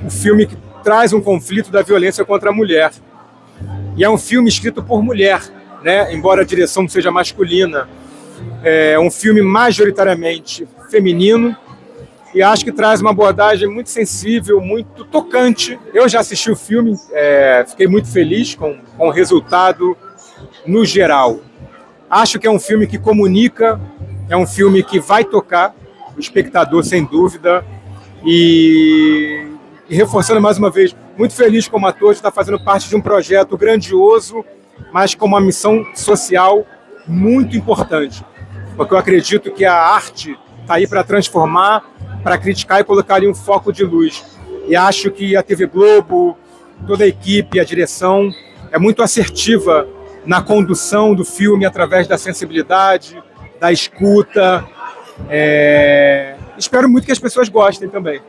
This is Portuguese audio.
um filme que traz um conflito da violência contra a mulher. E é um filme escrito por mulher, né? Embora a direção seja masculina. É um filme majoritariamente feminino e acho que traz uma abordagem muito sensível, muito tocante. Eu já assisti o filme, fiquei muito feliz com o resultado no geral. Acho que é um filme que comunica, é um filme que vai tocar o espectador, sem dúvida. E reforçando mais uma vez, muito feliz como ator de estar fazendo parte de um projeto grandioso, mas com uma missão social muito importante. Porque eu acredito que a arte está aí para transformar, para criticar e colocar ali um foco de luz. E acho que a TV Globo, toda a equipe, a direção, é muito assertiva na condução do filme através da sensibilidade, da escuta. Espero muito que as pessoas gostem também.